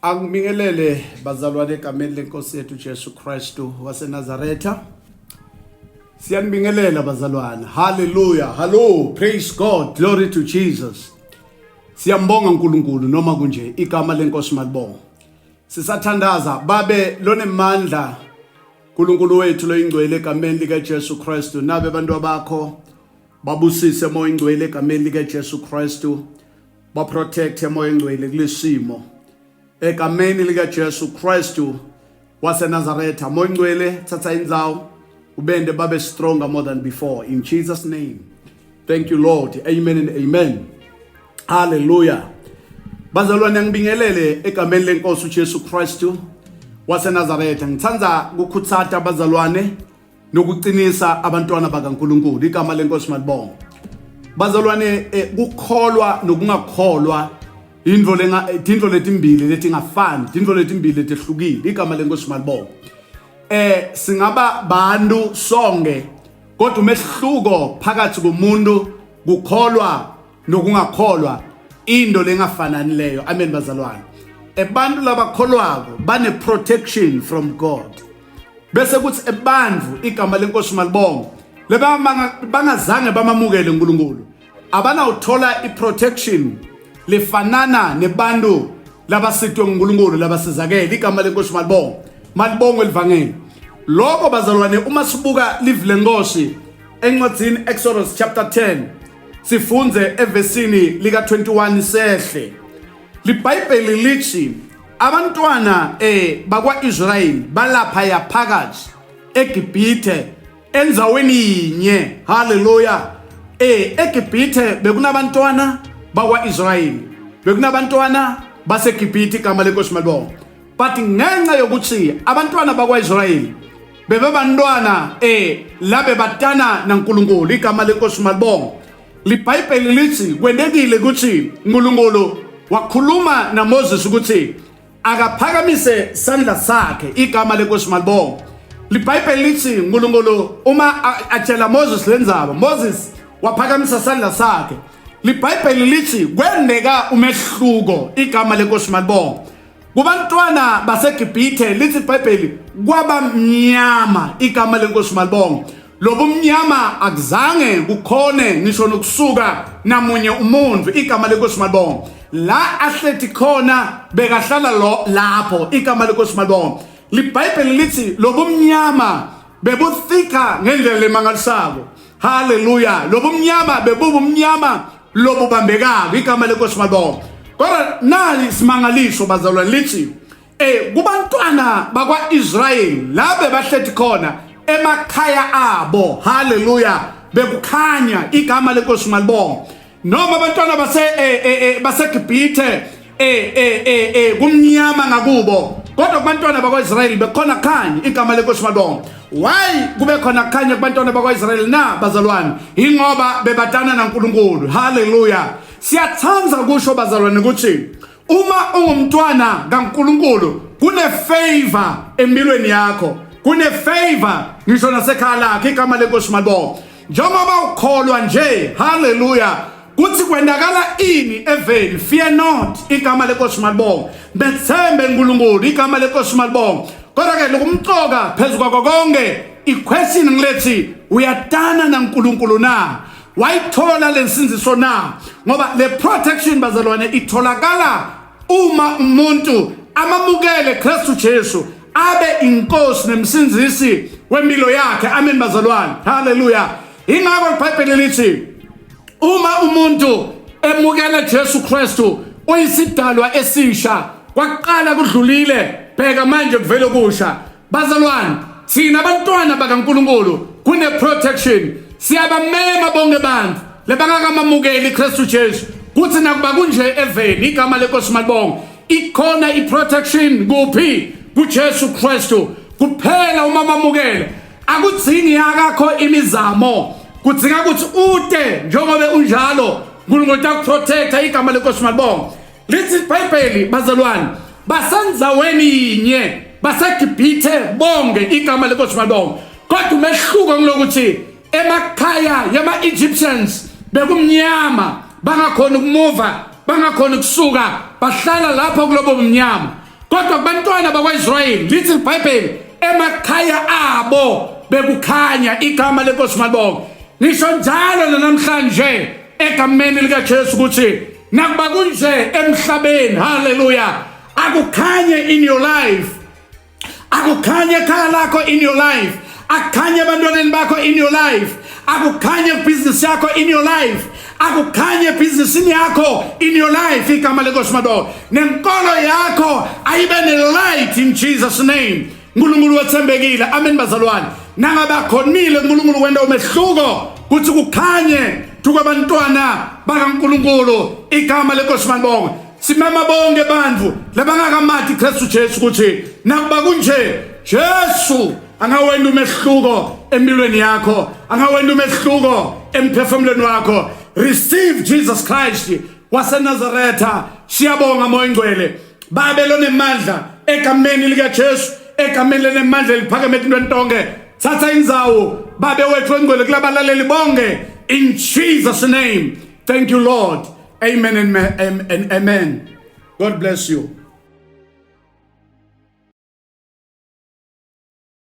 Angibingelele bazalwane egameni lenkosi yethu Jesu Kristu waseNazaretha. Siyanibingelela bazalwane. Hallelujah. Hello. Praise God. Glory to Jesus. Siyambonga uNkulunkulu noma kunje igama lenkosi malibonga. Sisathandaza babe lonemandla uNkulunkulu wethu loyingcwele egameni lika Jesu Kristu nabe abantu bakho babusise moya ingcwele egameni lika Jesu Kristu ba protect moya ingcwele kulesimo egameni lika Jesu Kristu waseNazaretha moya ingcwele thatha indzawo ubende babe stronger more than before in Jesus name. Thank you Lord. Amen and amen. Hallelujah. Bazalwane ngibingelele egameni lenkosi uJesu Kristu waseNazaretha. Ngithanda ukukhuthata bazalwane nokuqinisa abantwana bakaNkulunkulu igama lenkosi malibonga. Bazalwane ukukholwa nokungakholwa indlo letimbili letingafani, indlo letimbili letehlukile igama lenkosi malibonga. Singaba bantu sonke kodwa umehluko phakathi komuntu ukukholwa nokungakholwa into lengafanani leyo. Amen bazalwane. Abantu labakholwako bane protection from God. Bese kuthi ebandvu igama lenkosi malibonga leba bangazange bamamukele uNkulunkulu abana uthola iprotection lefanana nebantu labasitwe uNkulunkulu labasizakele igama lenkosi malibonga. Malibonga elivangeli lokho bazalwane uma sibuka live lenkosi encwadzini Exodus chapter 10 sifunze evesini lika 21 sehle liBhayibheli lithi abantwana bakwa Israel balapha yaphakathi eGibhithe enzaweni inye. Hallelujah. eGibhithe bekunabantwana bakwa Israel bekunabantwana baseGibhithe igama lenkosi malibonga. But ngenxa yokuthi abantwana bakwa Israel bebabantwana labe batana naNkulunkulu igama lenkosi malibonga. LiBhayibheli lithi kwendekile ukuthi uNkulunkulu wakhuluma naMoses ukuthi akaphakamise sandla sakhe igama lenkosi malibonga. LiBhayibheli lithi uNkulunkulu uma atshela Moses lenzaba Moses waphakamisa sandla sakhe. LiBhayibheli lithi kwendeka umehluko igama lenkosi malibonga. Kubantwana baseGibhithe lithi iBhayibheli kwabamnyama igama lenkosi malibonga. Lobumnyama akuzange kukhone ngisho nokusuka namunye umuntu igama lenkosi malibonga. La ahlethi khona bekahlala lapho igama lenkosi malibonga. LiBhayibheli lithi lobumnyama bebuthika ngendlela emangalisako. Hallelujah. Lobumnyama bebubumnyama lobubambekako igama lenkosi malibonga. Kodwa nali simangaliso bazalwane lithi kubantwana bakwa Israel labe bahlethi khona emakhaya abo. Hallelujah. Bekukhanya igama lenkosi malibonga. Noma abantwana baseGibhithe kumnyama ngakubo kodwa kubantwana bakwa Israel bekhona khanya igama lenkosi malibonga. Why kube khona khanya kubantwana bakwa Israel na bazalwane? Ingoba bebatana naNkulunkulu. Hallelujah. Siyathanda kusho bazalwane ukuthi uma ungumntwana kaNkulunkulu kune favor empilweni yakho, kune favor ngisho nasekhaya lakhe igama lenkosi malibonga. Njengoba ukholwa nje, hallelujah, kuthi kwendakala ini eveni, fear not igama lenkosi malibonga. Bethembe uNkulunkulu igama lenkosi malibonga. Kodwa ke lokumxoka phezulu kwako konke iquestion ngilethi uyadana naNkulunkulu na? Wayithola lensinziso na? Ngoba le protection bazalwane itholakala uma umuntu amamukele Kristu Jesu abe inkosi nemsinzisi wempilo yakhe. Amen bazalwane. Hallelujah. Ingakho iBhayibheli lithi uma umuntu emukela Jesu Kristu uyisidalwa esisha kwaqala kudlulile bheka manje kuvele kusha. Bazalwane thina abantwana bakaNkulunkulu kune protection. Siyabamema bonke bantu lebangakamamukeli Kristu Jesu kuthi nakuba kunje eveni igama lenkosi malibonga ikhona iprotection kuphi kuJesu Kristu kuphela uma mamukele. Akudzingi yakho imizamo kudzinga ukuthi ude njengoba unjalo uNkulunkulu uyakuprotecta igama lenkosi malibonga. Lithi iBhayibheli bazalwane basenzaweni inye baseGibhithe bonke igama lenkosi malibonga. Kodwa umehluko ngilokuthi emakhaya yama Egyptians bekumnyama bangakhona ukumuva bangakhona ukusuka bahlala lapha kulobo mnyama. kodwa kubantwana bakwa-Israyeli lithi iBhayibheli emakhaya abo bekukhanya igama lenkosi malibonga. Ngisho njalo namhlanje egameni likaJesu ukuthi nakuba kunje emhlabeni, haleluya, akukhanye in your life, akukhanye ekhaya lakho in your life, akukhanye abantwaneni bakho in your life, akukhanye business yakho in your life, akukhanye businessini yakho in your life igama lenkosi malibonga. Nenkolo yakho ayibe ne-light in Jesus name. uNkulunkulu wethembekile, amen bazalwane. Nangabakhonile uNkulunkulu wenda umehluko kuthi kukhanye tukabantwana bakaNkulunkulu igama lenkosi malibonga. Simama bonke bandvu labangakamathi Kristu Jesu ukuthi nakuba kunje Jesu angawenda umehluko empilweni yakho, angawenda umehluko emphefumulweni wakho. Receive Jesus Christ waseNazaretha. Siyabonga moya ngcwele babelone mandla egameni likaJesu, egameni lenemandla eliphakeme into tonke. Thatha indzawo babe wethu engcwele kulabalaleli bonke in Jesus name. Thank you Lord. Amen and amen. God bless you.